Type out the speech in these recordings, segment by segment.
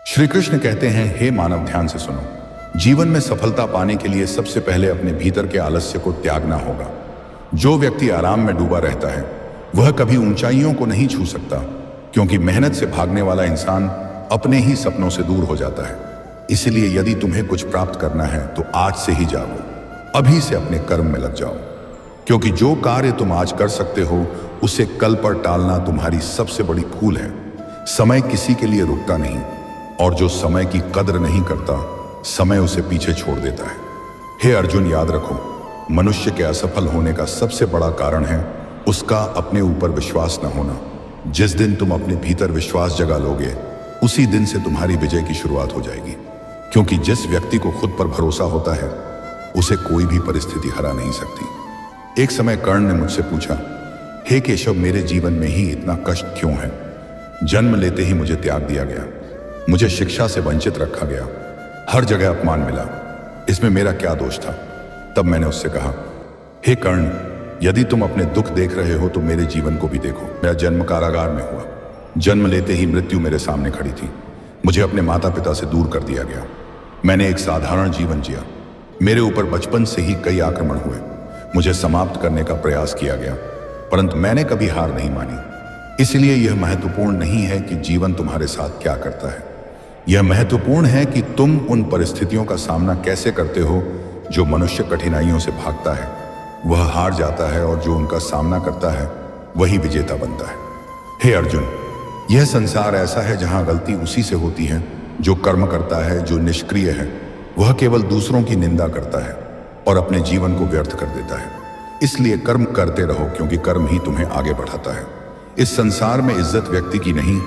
श्री कृष्ण कहते हैं, हे मानव ध्यान से सुनो। जीवन में सफलता पाने के लिए सबसे पहले अपने भीतर के आलस्य को त्यागना होगा। जो व्यक्ति आराम में डूबा रहता है वह कभी ऊंचाइयों को नहीं छू सकता, क्योंकि मेहनत से भागने वाला इंसान अपने ही सपनों से दूर हो जाता है। इसलिए यदि तुम्हें कुछ प्राप्त करना है तो आज से ही जागो, अभी से अपने कर्म में लग जाओ, क्योंकि जो कार्य तुम आज कर सकते हो उसे कल पर टालना तुम्हारी सबसे बड़ी भूल है। समय किसी के लिए रुकता नहीं, और जो समय की कद्र नहीं करता समय उसे पीछे छोड़ देता है। हे अर्जुन, याद रखो, मनुष्य के असफल होने का सबसे बड़ा कारण है उसका अपने ऊपर विश्वास न होना। जिस दिन तुम अपने भीतर विश्वास जगा लोगे उसी दिन से तुम्हारी विजय की शुरुआत हो जाएगी, क्योंकि जिस व्यक्ति को खुद पर भरोसा होता है उसे कोई भी परिस्थिति हरा नहीं सकती। एक समय कर्ण ने मुझसे पूछा, हे केशव, मेरे जीवन में ही इतना कष्ट क्यों है? जन्म लेते ही मुझे त्याग दिया गया, मुझे शिक्षा से वंचित रखा गया, हर जगह अपमान मिला, इसमें मेरा क्या दोष था? तब मैंने उससे कहा, हे कर्ण, यदि तुम अपने दुख देख रहे हो तो मेरे जीवन को भी देखो। मेरा जन्म कारागार में हुआ, जन्म लेते ही मृत्यु मेरे सामने खड़ी थी, मुझे अपने माता पिता से दूर कर दिया गया। मैंने एक साधारण जीवन जिया, मेरे ऊपर बचपन से ही कई आक्रमण हुए, मुझे समाप्त करने का प्रयास किया गया, परंतु मैंने कभी हार नहीं मानी। इसलिए यह महत्वपूर्ण नहीं है कि जीवन तुम्हारे साथ क्या करता है, यह महत्वपूर्ण है कि तुम उन परिस्थितियों का सामना कैसे करते हो। जो मनुष्य कठिनाइयों से भागता है वह हार जाता है, और जो उनका सामना करता है वही विजेता बनता है। हे अर्जुन, यह संसार ऐसा है जहां गलती उसी से होती है जो कर्म करता है। जो निष्क्रिय है वह केवल दूसरों की निंदा करता है और अपने जीवन को व्यर्थ कर देता है। इसलिए कर्म करते रहो, क्योंकि कर्म ही तुम्हें आगे बढ़ाता है। इस संसार में इज्जत व्यक्ति की नहीं,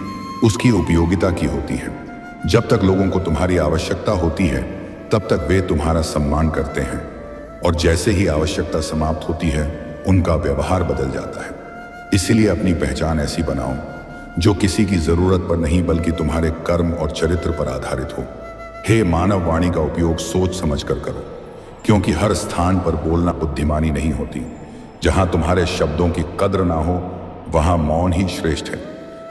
उसकी उपयोगिता की होती है। जब तक लोगों को तुम्हारी आवश्यकता होती है तब तक वे तुम्हारा सम्मान करते हैं, और जैसे ही आवश्यकता समाप्त होती है उनका व्यवहार बदल जाता है। इसलिए अपनी पहचान ऐसी बनाओ जो किसी की जरूरत पर नहीं बल्कि तुम्हारे कर्म और चरित्र पर आधारित हो। हे मानव, वाणी का उपयोग सोच समझ कर करो, क्योंकि हर स्थान पर बोलना बुद्धिमानी नहीं होती। जहां तुम्हारे शब्दों की कद्र ना हो वहां मौन ही श्रेष्ठ है।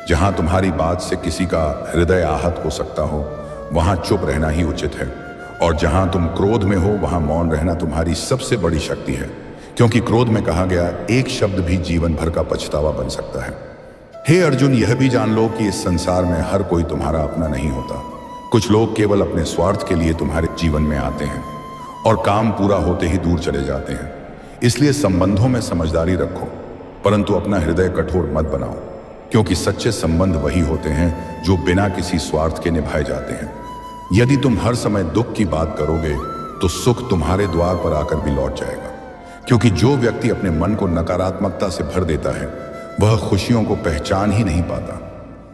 जहां तुम्हारी बात से किसी का हृदय आहत हो सकता हो वहां चुप रहना ही उचित है, और जहां तुम क्रोध में हो वहां मौन रहना तुम्हारी सबसे बड़ी शक्ति है, क्योंकि क्रोध में कहा गया एक शब्द भी जीवन भर का पछतावा बन सकता है। हे अर्जुन, यह भी जान लो कि इस संसार में हर कोई तुम्हारा अपना नहीं होता। कुछ लोग केवल अपने स्वार्थ के लिए तुम्हारे जीवन में आते हैं और काम पूरा होते ही दूर चले जाते हैं। इसलिए संबंधों में समझदारी रखो, परंतु अपना हृदय कठोर मत बनाओ, क्योंकि सच्चे संबंध वही होते हैं जो बिना किसी स्वार्थ के निभाए जाते हैं। यदि तुम हर समय दुख की बात करोगे तो सुख तुम्हारे द्वार पर आकर भी लौट जाएगा, क्योंकि जो व्यक्ति अपने मन को नकारात्मकता से भर देता है वह खुशियों को पहचान ही नहीं पाता।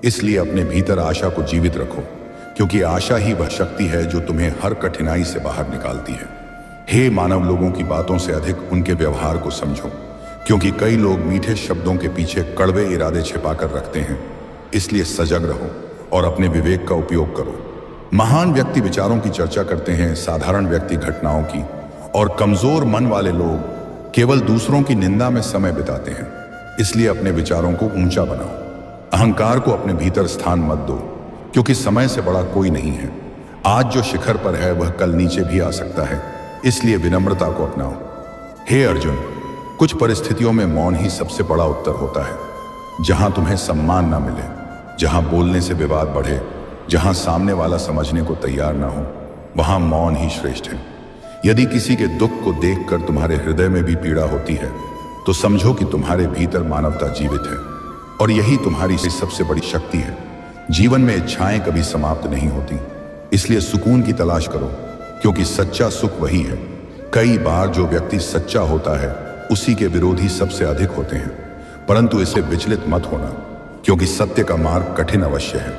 इसलिए अपने भीतर आशा को जीवित रखो, क्योंकि आशा ही वह शक्ति है जो तुम्हें हर कठिनाई से बाहर निकालती है। हे मानव, लोगों की बातों से अधिक उनके व्यवहार को समझो, क्योंकि कई लोग मीठे शब्दों के पीछे कड़वे इरादे छिपाकर रखते हैं। इसलिए सजग रहो और अपने विवेक का उपयोग करो। महान व्यक्ति विचारों की चर्चा करते हैं, साधारण व्यक्ति घटनाओं की, और कमजोर मन वाले लोग केवल दूसरों की निंदा में समय बिताते हैं। इसलिए अपने विचारों को ऊंचा बनाओ, अहंकार को अपने भीतर स्थान मत दो, क्योंकि समय से बड़ा कोई नहीं है। आज जो शिखर पर है वह कल नीचे भी आ सकता है, इसलिए विनम्रता को अपनाओ। हे अर्जुन, कुछ परिस्थितियों में मौन ही सबसे बड़ा उत्तर होता है। जहां तुम्हें सम्मान ना मिले, जहां बोलने से विवाद बढ़े, जहां सामने वाला समझने को तैयार ना हो, वहां मौन ही श्रेष्ठ है। यदि किसी के दुख को देखकर तुम्हारे हृदय में भी पीड़ा होती है तो समझो कि तुम्हारे भीतर मानवता जीवित है, और यही तुम्हारी सबसे बड़ी शक्ति है। जीवन में इच्छाएं कभी समाप्त नहीं होती, इसलिए सुकून की तलाश करो, क्योंकि सच्चा सुख वही है। कई बार जो व्यक्ति सच्चा होता है उसी के विरोधी सबसे अधिक होते हैं, परंतु इसे विचलित मत होना, क्योंकि सत्य का मार्ग कठिन अवश्य है,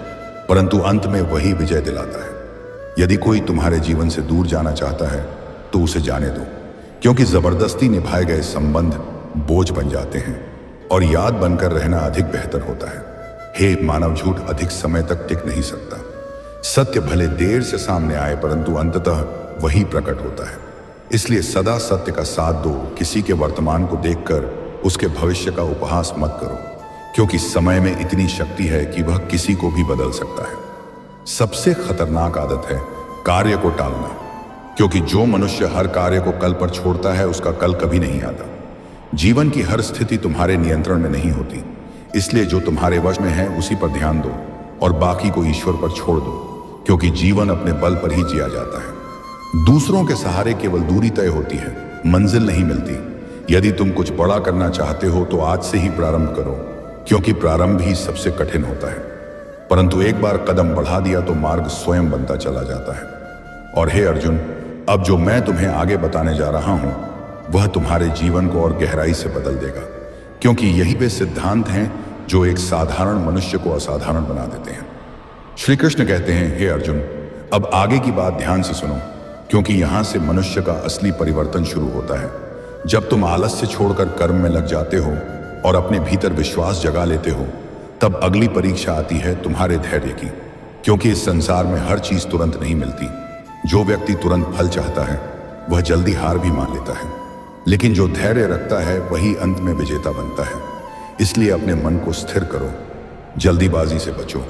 परंतु अंत में वही विजय दिलाता है। यदि कोई तुम्हारे जीवन से दूर जाना चाहता है तो उसे जाने दो, क्योंकि जबरदस्ती निभाए गए संबंध बोझ बन जाते हैं, और याद बनकर रहना अधिक बेहतर होता है। हे मानव, झूठ अधिक समय तक टिक नहीं सकता। सत्य भले देर से सामने आए परंतु अंततः वही प्रकट होता है। इसलिए सदा सत्य का साथ दो। किसी के वर्तमान को देखकर उसके भविष्य का उपहास मत करो, क्योंकि समय में इतनी शक्ति है कि वह किसी को भी बदल सकता है। सबसे खतरनाक आदत है कार्य को टालना, क्योंकि जो मनुष्य हर कार्य को कल पर छोड़ता है उसका कल कभी नहीं आता। जीवन की हर स्थिति तुम्हारे नियंत्रण में नहीं होती, इसलिए जो तुम्हारे वश में है उसी पर ध्यान दो और बाकी को ईश्वर पर छोड़ दो, क्योंकि जीवन अपने बल पर ही जिया जाता है। दूसरों के सहारे केवल दूरी तय होती है, मंजिल नहीं मिलती। यदि तुम कुछ बड़ा करना चाहते हो तो आज से ही प्रारंभ करो, क्योंकि प्रारंभ ही सबसे कठिन होता है। परंतु एक बार कदम बढ़ा दिया तो मार्ग स्वयं बनता चला जाता है। और हे अर्जुन, अब जो मैं तुम्हें आगे बताने जा रहा हूं वह तुम्हारे जीवन को और गहराई से बदल देगा, क्योंकि यही वे सिद्धांत हैं जो एक साधारण मनुष्य को असाधारण बना देते हैं। श्री कृष्ण कहते हैं, हे अर्जुन, अब आगे की बात ध्यान से सुनो, क्योंकि यहां से मनुष्य का असली परिवर्तन शुरू होता है। जब तुम आलस्य छोड़कर कर्म में लग जाते हो और अपने भीतर विश्वास जगा लेते हो, तब अगली परीक्षा आती है तुम्हारे धैर्य की, क्योंकि इस संसार में हर चीज तुरंत नहीं मिलती। जो व्यक्ति तुरंत फल चाहता है वह जल्दी हार भी मान लेता है, लेकिन जो धैर्य रखता है वही अंत में विजेता बनता है। इसलिए अपने मन को स्थिर करो, जल्दीबाजी से बचो,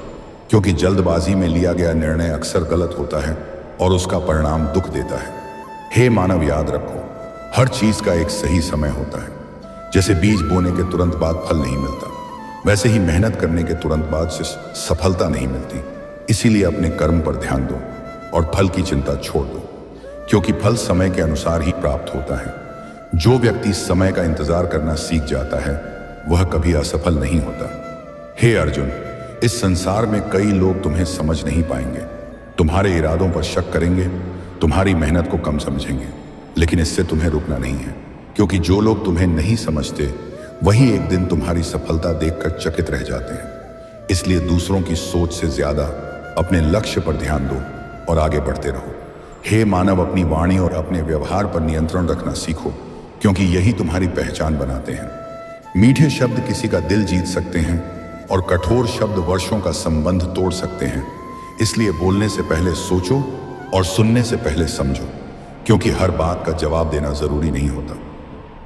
क्योंकि जल्दबाजी में लिया गया निर्णय अक्सर गलत होता है और उसका परिणाम दुख देता है। हे मानव, याद रखो, हर चीज का एक सही समय होता है। जैसे बीज बोने के तुरंत बाद फल नहीं मिलता, वैसे ही मेहनत करने के तुरंत बाद से सफलता नहीं मिलती। इसीलिए अपने कर्म पर ध्यान दो और फल की चिंता छोड़ दो, क्योंकि फल समय के अनुसार ही प्राप्त होता है। जो व्यक्ति समय का इंतजार करना सीख जाता है वह कभी असफल नहीं होता। हे अर्जुन, इस संसार में कई लोग तुम्हें समझ नहीं पाएंगे, तुम्हारे इरादों पर शक करेंगे, तुम्हारी मेहनत को कम समझेंगे, लेकिन इससे तुम्हें रुकना नहीं है, क्योंकि जो लोग तुम्हें नहीं समझते वही एक दिन तुम्हारी सफलता देखकर चकित रह जाते हैं। इसलिए दूसरों की सोच से ज्यादा अपने लक्ष्य पर ध्यान दो और आगे बढ़ते रहो। हे मानव, अपनी वाणी और अपने व्यवहार पर नियंत्रण रखना सीखो, क्योंकि यही तुम्हारी पहचान बनाते हैं। मीठे शब्द किसी का दिल जीत सकते हैं और कठोर शब्द वर्षों का संबंध तोड़ सकते हैं। इसलिए बोलने से पहले सोचो और सुनने से पहले समझो, क्योंकि हर बात का जवाब देना जरूरी नहीं होता।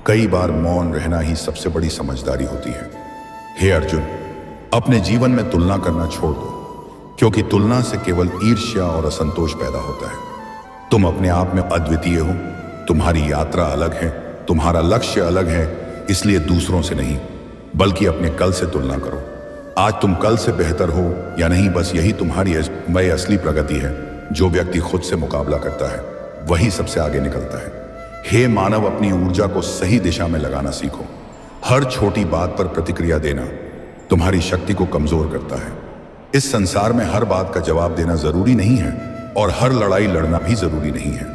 कई बार मौन रहना ही सबसे बड़ी समझदारी होती है। हे अर्जुन, अपने जीवन में तुलना करना छोड़ दो, क्योंकि तुलना से केवल ईर्ष्या और असंतोष पैदा होता है। तुम अपने आप में अद्वितीय हो, तुम्हारी यात्रा अलग है, तुम्हारा लक्ष्य अलग है। इसलिए दूसरों से नहीं बल्कि अपने कल से तुलना करो। आज तुम कल से बेहतर हो या नहीं, बस यही तुम्हारी असली प्रगति है। जो व्यक्ति खुद से मुकाबला करता है वही सबसे आगे निकलता है। हे मानव, अपनी ऊर्जा को सही दिशा में लगाना सीखो। हर छोटी बात पर प्रतिक्रिया देना तुम्हारी शक्ति को कमजोर करता है। इस संसार में हर बात का जवाब देना जरूरी नहीं है और हर लड़ाई लड़ना भी जरूरी नहीं है।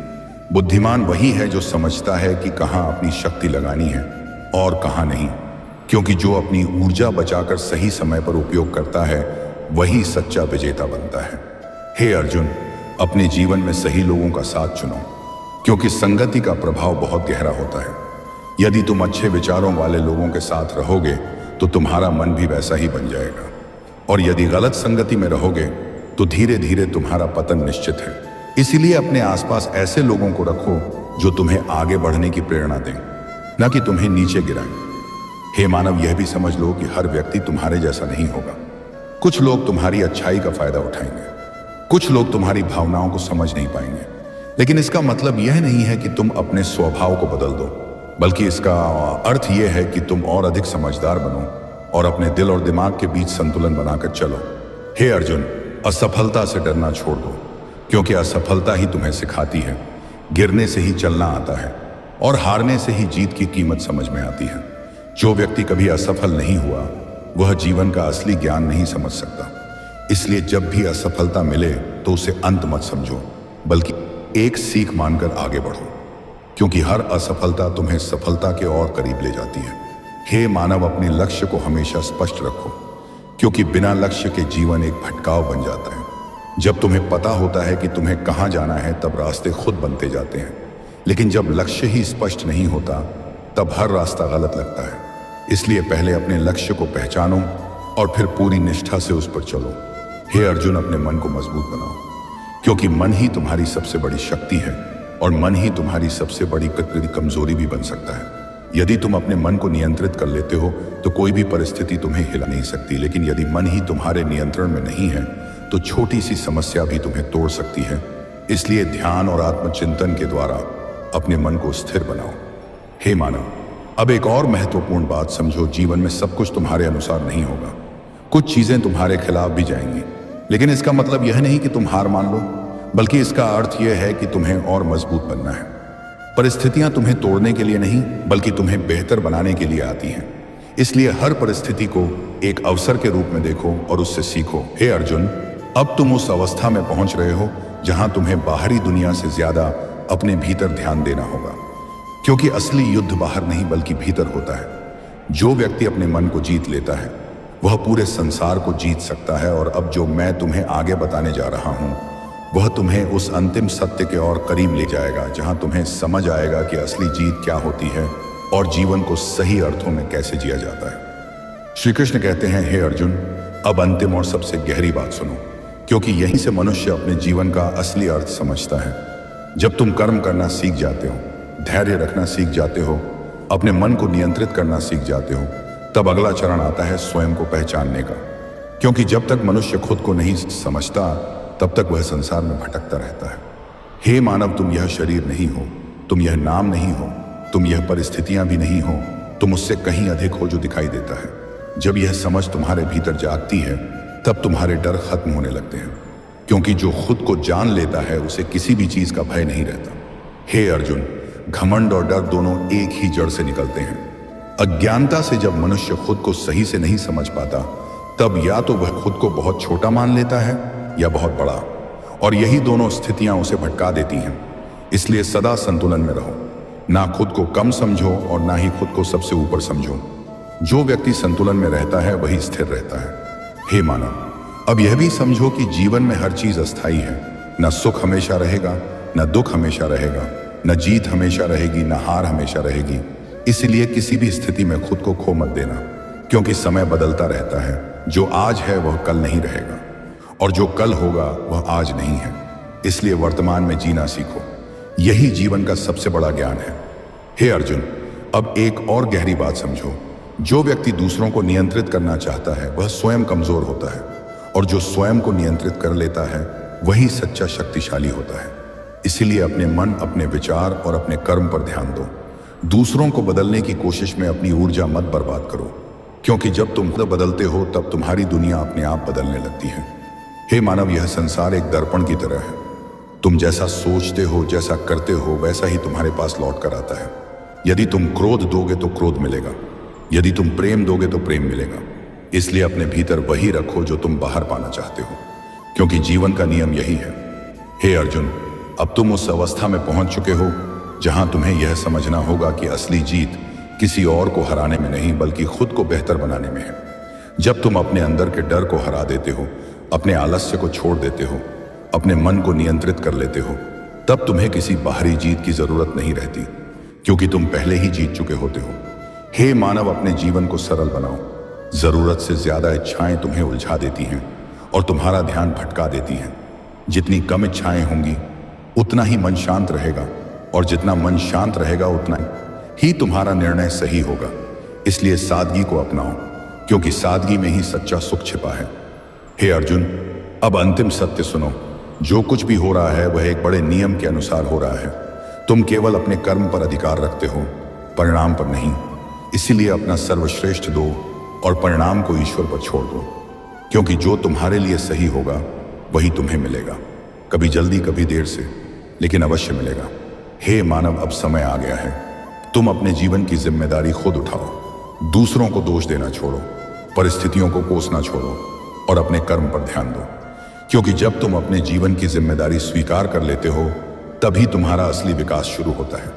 बुद्धिमान वही है जो समझता है कि कहां अपनी शक्ति लगानी है और कहां नहीं, क्योंकि जो अपनी ऊर्जा बचाकर सही समय पर उपयोग करता है वही सच्चा विजेता बनता है। हे अर्जुन, अपने जीवन में सही लोगों का साथ चुनो, क्योंकि संगति का प्रभाव बहुत गहरा होता है। यदि तुम अच्छे विचारों वाले लोगों के साथ रहोगे तो तुम्हारा मन भी वैसा ही बन जाएगा, और यदि गलत संगति में रहोगे तो धीरे धीरे तुम्हारा पतन निश्चित है। इसीलिए अपने आसपास ऐसे लोगों को रखो जो तुम्हें आगे बढ़ने की प्रेरणा दें, न कि तुम्हें नीचे गिराएं। हे मानव, यह भी समझ लो कि हर व्यक्ति तुम्हारे जैसा नहीं होगा। कुछ लोग तुम्हारी अच्छाई का फायदा उठाएंगे, कुछ लोग तुम्हारी भावनाओं को समझ नहीं पाएंगे, लेकिन इसका मतलब यह नहीं है कि तुम अपने स्वभाव को बदल दो, बल्कि इसका अर्थ यह है कि तुम और अधिक समझदार बनो और अपने दिल और दिमाग के बीच संतुलन बनाकर चलो। हे अर्जुन, असफलता से डरना छोड़ दो, क्योंकि असफलता ही तुम्हें सिखाती है। गिरने से ही चलना आता है और हारने से ही जीत की कीमत समझ में आती है। जो व्यक्ति कभी असफल नहीं हुआ वह जीवन का असली ज्ञान नहीं समझ सकता। इसलिए जब भी असफलता मिले तो उसे अंत मत समझो, बल्कि एक सीख मानकर आगे बढ़ो, क्योंकि हर असफलता तुम्हें सफलता के और करीब ले जाती है। हे मानव, अपने लक्ष्य को हमेशा स्पष्ट रखो, क्योंकि बिना लक्ष्य के जीवन एक भटकाव बन जाता है। जब तुम्हें पता होता है कि तुम्हें कहाँ जाना है तब रास्ते खुद बनते जाते हैं, लेकिन जब लक्ष्य ही स्पष्ट नहीं होता तब हर रास्ता गलत लगता है। इसलिए पहले अपने लक्ष्य को पहचानो और फिर पूरी निष्ठा से उस पर चलो। हे अर्जुन, अपने मन को मजबूत बनाओ, क्योंकि मन ही तुम्हारी सबसे बड़ी शक्ति है और मन ही तुम्हारी सबसे बड़ी कमजोरी भी बन सकता है। यदि तुम अपने मन को नियंत्रित कर लेते हो तो कोई भी परिस्थिति तुम्हें हिला नहीं सकती, लेकिन यदि मन ही तुम्हारे नियंत्रण में नहीं है तो छोटी सी समस्या भी तुम्हें तोड़ सकती है। इसलिए ध्यान और आत्मचिंतन के द्वारा अपने मन को स्थिर बनाओ। हे मानव, अब एक और महत्वपूर्ण बात समझो, जीवन में सब कुछ तुम्हारे अनुसार नहीं होगा। कुछ चीजें तुम्हारे खिलाफ भी जाएंगी, लेकिन इसका मतलब यह नहीं कि तुम हार मान लो, बल्कि इसका अर्थ यह है कि तुम्हें और मजबूत बनना है। परिस्थितियां तुम्हें तोड़ने के लिए नहीं, बल्कि तुम्हें बेहतर बनाने के लिए आती हैं। इसलिए हर परिस्थिति को एक अवसर के रूप में देखो और उससे सीखो। हे अर्जुन, अब तुम उस अवस्था में पहुंच रहे हो जहां तुम्हें बाहरी दुनिया से ज्यादा अपने भीतर ध्यान देना होगा, क्योंकि असली युद्ध बाहर नहीं बल्कि भीतर होता है। जो व्यक्ति अपने मन को जीत लेता है वह पूरे संसार को जीत सकता है। और अब जो मैं तुम्हें आगे बताने जा रहा हूं वह तुम्हें उस अंतिम सत्य के और करीब ले जाएगा, जहां तुम्हें समझ आएगा कि असली जीत क्या होती है और जीवन को सही अर्थों में कैसे जिया जाता है। श्री कृष्ण कहते हैं, हे अर्जुन, अब अंतिम और सबसे गहरी बात सुनो, क्योंकि यहीं से मनुष्य अपने जीवन का असली अर्थ समझता है। जब तुम कर्म करना सीख जाते हो, धैर्य रखना सीख जाते हो, अपने मन को नियंत्रित करना सीख जाते हो, तब अगला चरण आता है स्वयं को पहचानने का। क्योंकि जब तक मनुष्य खुद को नहीं समझता तब तक वह संसार में भटकता रहता है। हे मानव, तुम यह शरीर नहीं हो, तुम यह नाम नहीं हो, तुम यह परिस्थितियां भी नहीं हो, तुम उससे कहीं अधिक हो जो दिखाई देता है। जब यह समझ तुम्हारे भीतर जागती है तब तुम्हारे डर खत्म होने लगते हैं, क्योंकि जो खुद को जान लेता है उसे किसी भी चीज का भय नहीं रहता। हे अर्जुन, घमंड और डर दोनों एक ही जड़ से निकलते हैं। अज्ञानता से जब मनुष्य खुद को सही से नहीं समझ पाता तब या तो वह खुद को बहुत छोटा मान लेता है या बहुत बड़ा, और यही दोनों स्थितियां उसे भटका देती हैं। इसलिए सदा संतुलन में रहो, ना खुद को कम समझो और ना ही खुद को सबसे ऊपर समझो। जो व्यक्ति संतुलन में रहता है वही स्थिर रहता है। हे मानव, अब यह भी समझो कि जीवन में हर चीज अस्थायी है। न सुख हमेशा रहेगा, न दुख हमेशा रहेगा, न जीत हमेशा रहेगी, न हार हमेशा रहेगी। इसलिए किसी भी स्थिति में खुद को खो मत देना, क्योंकि समय बदलता रहता है। जो आज है वह कल नहीं रहेगा, और जो कल होगा वह आज नहीं है। इसलिए वर्तमान में जीना सीखो, यही जीवन का सबसे बड़ा ज्ञान है। हे अर्जुन, अब एक और गहरी बात समझो, जो व्यक्ति दूसरों को नियंत्रित करना चाहता है वह स्वयं कमजोर होता है, और जो स्वयं को नियंत्रित कर लेता है वही सच्चा शक्तिशाली होता है। इसीलिए अपने मन, अपने विचार और अपने कर्म पर ध्यान दो। दूसरों को बदलने की कोशिश में अपनी ऊर्जा मत बर्बाद करो, क्योंकि जब तुम बदलते हो तब तुम्हारी दुनिया अपने आप बदलने लगती है। हे मानव, यह संसार एक दर्पण की तरह है। तुम जैसा सोचते हो, जैसा करते हो, वैसा ही तुम्हारे पास लौट कर आता है। यदि तुम क्रोध दोगे तो क्रोध मिलेगा, यदि तुम प्रेम दोगे तो प्रेम मिलेगा। इसलिए अपने भीतर वही रखो जो तुम बाहर पाना चाहते हो, क्योंकि जीवन का नियम यही है। हे अर्जुन, अब तुम उस अवस्था में पहुंच चुके हो जहां तुम्हें यह समझना होगा कि असली जीत किसी और को हराने में नहीं बल्कि खुद को बेहतर बनाने में है। जब तुम अपने अंदर के डर को हरा देते हो, अपने आलस्य को छोड़ देते हो, अपने मन को नियंत्रित कर लेते हो, तब तुम्हें किसी बाहरी जीत की जरूरत नहीं रहती, क्योंकि तुम पहले ही जीत चुके होते हो। हे मानव, अपने जीवन को सरल बनाओ। जरूरत से ज्यादा इच्छाएं तुम्हें उलझा देती हैं और तुम्हारा ध्यान भटका देती हैं। जितनी कम इच्छाएं होंगी उतना ही मन शांत रहेगा, और जितना मन शांत रहेगा उतना ही तुम्हारा निर्णय सही होगा। इसलिए सादगी को अपनाओ, क्योंकि सादगी में ही सच्चा सुख छिपा है। हे अर्जुन, अब अंतिम सत्य सुनो, जो कुछ भी हो रहा है वह एक बड़े नियम के अनुसार हो रहा है। तुम केवल अपने कर्म पर अधिकार रखते हो, परिणाम पर नहीं। इसीलिए अपना सर्वश्रेष्ठ दो और परिणाम को ईश्वर पर छोड़ दो, क्योंकि जो तुम्हारे लिए सही होगा वही तुम्हें मिलेगा। कभी जल्दी, कभी देर से, लेकिन अवश्य मिलेगा। हे मानव, अब समय आ गया है। तुम अपने जीवन की जिम्मेदारी खुद उठाओ। दूसरों को दोष देना छोड़ो, परिस्थितियों को कोसना छोड़ो और अपने कर्म पर ध्यान दो, क्योंकि जब तुम अपने जीवन की जिम्मेदारी स्वीकार कर लेते हो तभी तुम्हारा असली विकास शुरू होता है।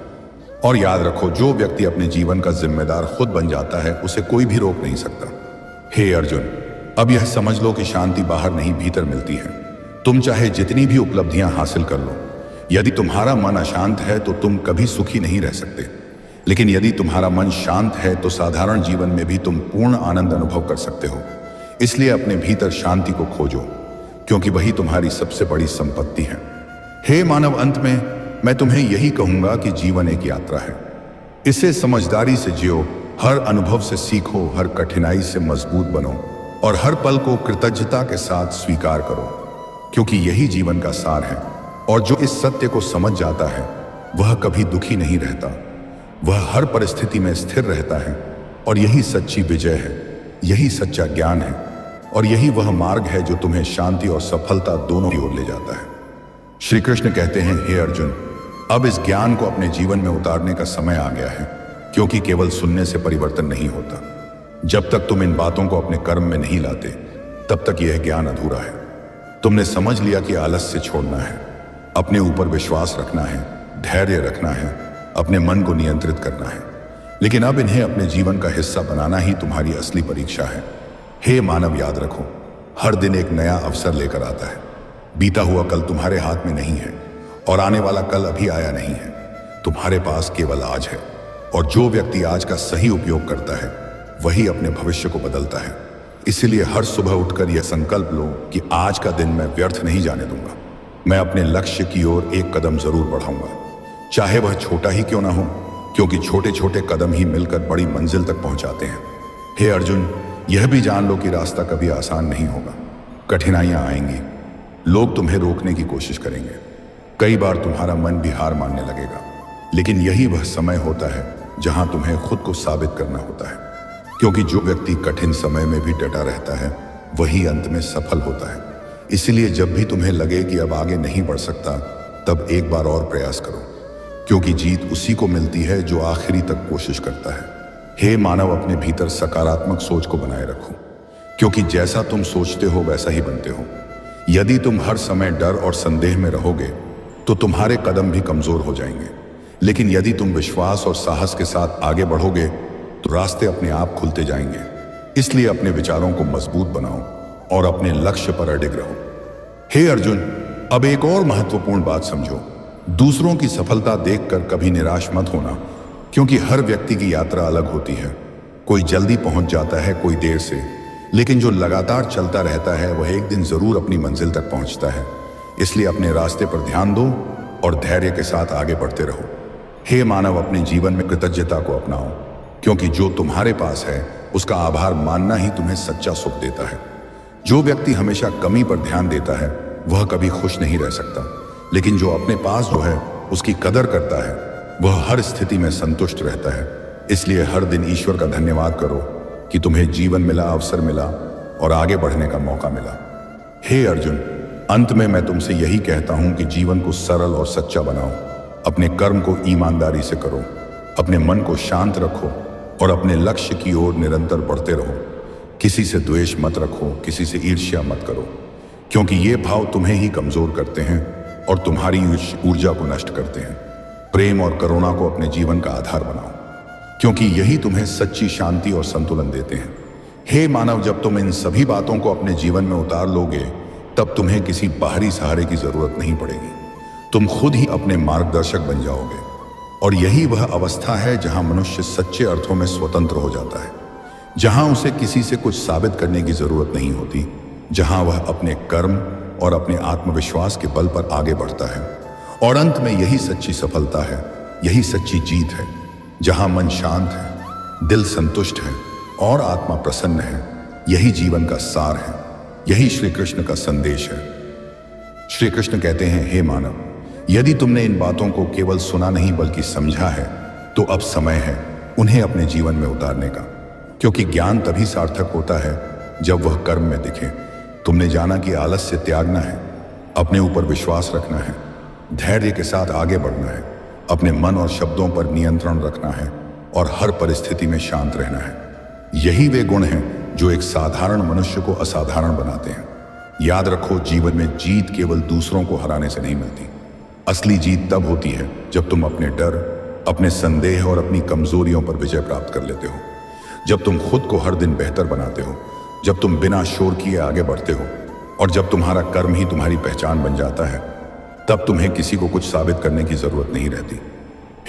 और याद रखो, जो व्यक्ति अपने जीवन का जिम्मेदार खुद बन जाता है उसे कोई भी रोक नहीं सकता। हे अर्जुन, अब यह समझ लो कि शांति बाहर नहीं भीतर मिलती है। तुम चाहे जितनी भी उपलब्धियां हासिल कर लो, यदि तुम्हारा मन अशांत है तो तुम कभी सुखी नहीं रह सकते। लेकिन यदि तुम्हारा मन शांत है तो साधारण जीवन में भी तुम पूर्ण आनंद अनुभव कर सकते हो। इसलिए अपने भीतर शांति को खोजो, क्योंकि वही तुम्हारी सबसे बड़ी संपत्ति है। हे मानव, अंत में मैं तुम्हें यही कहूंगा कि जीवन एक यात्रा है। इसे समझदारी से जियो, हर अनुभव से सीखो, हर कठिनाई से मजबूत बनो और हर पल को कृतज्ञता के साथ स्वीकार करो, क्योंकि यही जीवन का सार है। और जो इस सत्य को समझ जाता है वह कभी दुखी नहीं रहता, वह हर परिस्थिति में स्थिर रहता है। और यही सच्ची विजय है, यही सच्चा ज्ञान है, और यही वह मार्ग है जो तुम्हें शांति और सफलता दोनों की ओर ले जाता है। श्री कृष्ण कहते हैं, हे अर्जुन, अब इस ज्ञान को अपने जीवन में उतारने का समय आ गया है, क्योंकि केवल सुनने से परिवर्तन नहीं होता। जब तक तुम इन बातों को अपने कर्म में नहीं लाते, तब तक यह ज्ञान अधूरा है। तुमने समझ लिया कि आलस्य छोड़ना है, अपने ऊपर विश्वास रखना है, धैर्य रखना है, अपने मन को नियंत्रित करना है। लेकिन अब इन्हें अपने जीवन का हिस्सा बनाना ही तुम्हारी असली परीक्षा है। हे मानव, याद रखो, हर दिन एक नया अवसर लेकर आता है। बीता हुआ कल तुम्हारे हाथ में नहीं है, और आने वाला कल अभी आया नहीं है। तुम्हारे पास केवल आज है, और जो व्यक्ति आज का सही उपयोग करता है वही अपने भविष्य को बदलता है। इसीलिए हर सुबह उठकर यह संकल्प लो कि आज का दिन मैं व्यर्थ नहीं जाने दूंगा। मैं अपने लक्ष्य की ओर एक कदम जरूर बढ़ाऊंगा, चाहे वह छोटा ही क्यों ना हो, क्योंकि छोटे छोटे कदम ही मिलकर बड़ी मंजिल तक पहुंचाते हैं। हे अर्जुन, यह भी जान लो कि रास्ता कभी आसान नहीं होगा। कठिनाइयां आएंगी, लोग तुम्हें रोकने की कोशिश करेंगे, कई बार तुम्हारा मन भी हार मानने लगेगा। लेकिन यही वह समय होता है जहां तुम्हें खुद को साबित करना होता है, क्योंकि जो व्यक्ति कठिन समय में भी डटा रहता है वही अंत में सफल होता है। इसलिए जब भी तुम्हें लगे कि अब आगे नहीं बढ़ सकता, तब एक बार और प्रयास करो, क्योंकि जीत उसी को मिलती है जो आखिरी तक कोशिश करता है। हे मानव, अपने भीतर सकारात्मक सोच को बनाए रखो, क्योंकि जैसा तुम सोचते हो वैसा ही बनते हो। यदि तुम हर समय डर और संदेह में रहोगे तो तुम्हारे कदम भी कमजोर हो जाएंगे। लेकिन यदि तुम विश्वास और साहस के साथ आगे बढ़ोगे तो रास्ते अपने आप खुलते जाएंगे। इसलिए अपने विचारों को मजबूत बनाओ और अपने लक्ष्य पर अडिग रहो। हे अर्जुन, अब एक और महत्वपूर्ण बात समझो। दूसरों की सफलता देखकर कभी निराश मत होना, क्योंकि हर व्यक्ति की यात्रा अलग होती है। कोई जल्दी पहुंच जाता है, कोई देर से, लेकिन जो लगातार चलता रहता है वह एक दिन जरूर अपनी मंजिल तक पहुंचता है। इसलिए अपने रास्ते पर ध्यान दो और धैर्य के साथ आगे बढ़ते रहो। हे मानव, अपने जीवन में कृतज्ञता को अपनाओ, क्योंकि जो तुम्हारे पास है उसका आभार मानना ही तुम्हें सच्चा सुख देता है। जो व्यक्ति हमेशा कमी पर ध्यान देता है वह कभी खुश नहीं रह सकता, लेकिन जो अपने पास जो है उसकी कदर करता है वह हर स्थिति में संतुष्ट रहता है। इसलिए हर दिन ईश्वर का धन्यवाद करो कि तुम्हें जीवन मिला, अवसर मिला और आगे बढ़ने का मौका मिला। हे अर्जुन, अंत में मैं तुमसे यही कहता हूं कि जीवन को सरल और सच्चा बनाओ, अपने कर्म को ईमानदारी से करो, अपने मन को शांत रखो और अपने लक्ष्य की ओर निरंतर बढ़ते रहो। किसी से द्वेष मत रखो, किसी से ईर्ष्या मत करो, क्योंकि ये भाव तुम्हें ही कमजोर करते हैं और तुम्हारी ऊर्जा को नष्ट करते हैं। प्रेम और करुणा को अपने जीवन का आधार बनाओ, क्योंकि यही तुम्हें सच्ची शांति और संतुलन देते हैं। हे मानव, जब तुम इन सभी बातों को अपने जीवन में उतार लोगे तब तुम्हें किसी बाहरी सहारे की जरूरत नहीं पड़ेगी। तुम खुद ही अपने मार्गदर्शक बन जाओगे, और यही वह अवस्था है जहां मनुष्य सच्चे अर्थों में स्वतंत्र हो जाता है, जहां उसे किसी से कुछ साबित करने की जरूरत नहीं होती, जहां वह अपने कर्म और अपने आत्मविश्वास के बल पर आगे बढ़ता है। और अंत में यही सच्ची सफलता है, यही सच्ची जीत है, जहां मन शांत है, दिल संतुष्ट है और आत्मा प्रसन्न है। यही जीवन का सार है, यही श्री कृष्ण का संदेश है। श्री कृष्ण कहते हैं, हे मानव, यदि तुमने इन बातों को केवल सुना नहीं बल्कि समझा है तो अब समय है उन्हें अपने जीवन में उतारने का, क्योंकि ज्ञान तभी सार्थक होता है जब वह कर्म में दिखे। तुमने जाना कि आलस्य त्यागना है, अपने ऊपर विश्वास रखना है, धैर्य के साथ आगे बढ़ना है, अपने मन और शब्दों पर नियंत्रण रखना है और हर परिस्थिति में शांत रहना है। यही वे गुण हैं जो एक साधारण मनुष्य को असाधारण बनाते हैं। याद रखो, जीवन में जीत केवल दूसरों को हराने से नहीं मिलती। असली जीत तब होती है जब तुम अपने डर, अपने संदेह और अपनी कमजोरियों पर विजय प्राप्त कर लेते हो, जब तुम खुद को हर दिन बेहतर बनाते हो, जब तुम बिना शोर किए आगे बढ़ते हो और जब तुम्हारा कर्म ही तुम्हारी पहचान बन जाता है, तब तुम्हें किसी को कुछ साबित करने की जरूरत नहीं रहती।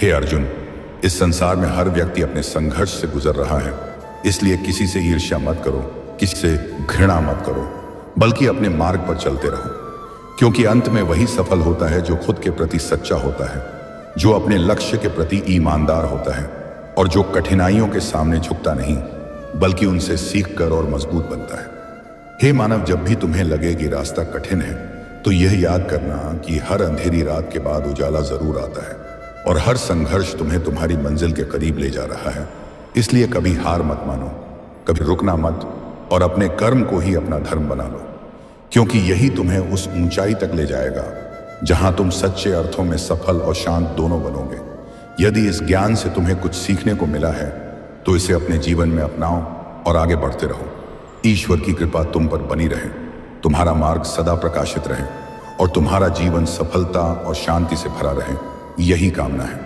हे अर्जुन, इस संसार में हर व्यक्ति अपने संघर्ष से गुजर रहा है, इसलिए किसी से ईर्ष्या मत करो, किसी से घृणा मत करो, बल्कि अपने मार्ग पर चलते रहो, क्योंकि अंत में वही सफल होता है जो खुद के प्रति सच्चा होता है, जो अपने लक्ष्य के प्रति ईमानदार होता है और जो कठिनाइयों के सामने झुकता नहीं बल्कि उनसे सीखकर और मजबूत बनता है। हे मानव, जब भी तुम्हें लगे कि रास्ता कठिन है तो यह याद करना कि हर अंधेरी रात के बाद उजाला जरूर आता है और हर संघर्ष तुम्हें तुम्हारी मंजिल के करीब ले जा रहा है। इसलिए कभी हार मत मानो, कभी रुकना मत और अपने कर्म को ही अपना धर्म बना लो, क्योंकि यही तुम्हें उस ऊंचाई तक ले जाएगा जहां तुम सच्चे अर्थों में सफल और शांत दोनों बनोगे। यदि इस ज्ञान से तुम्हें कुछ सीखने को मिला है तो इसे अपने जीवन में अपनाओ और आगे बढ़ते रहो। ईश्वर की कृपा तुम पर बनी रहे, तुम्हारा मार्ग सदा प्रकाशित रहे और तुम्हारा जीवन सफलता और शांति से भरा रहे, यही कामना है।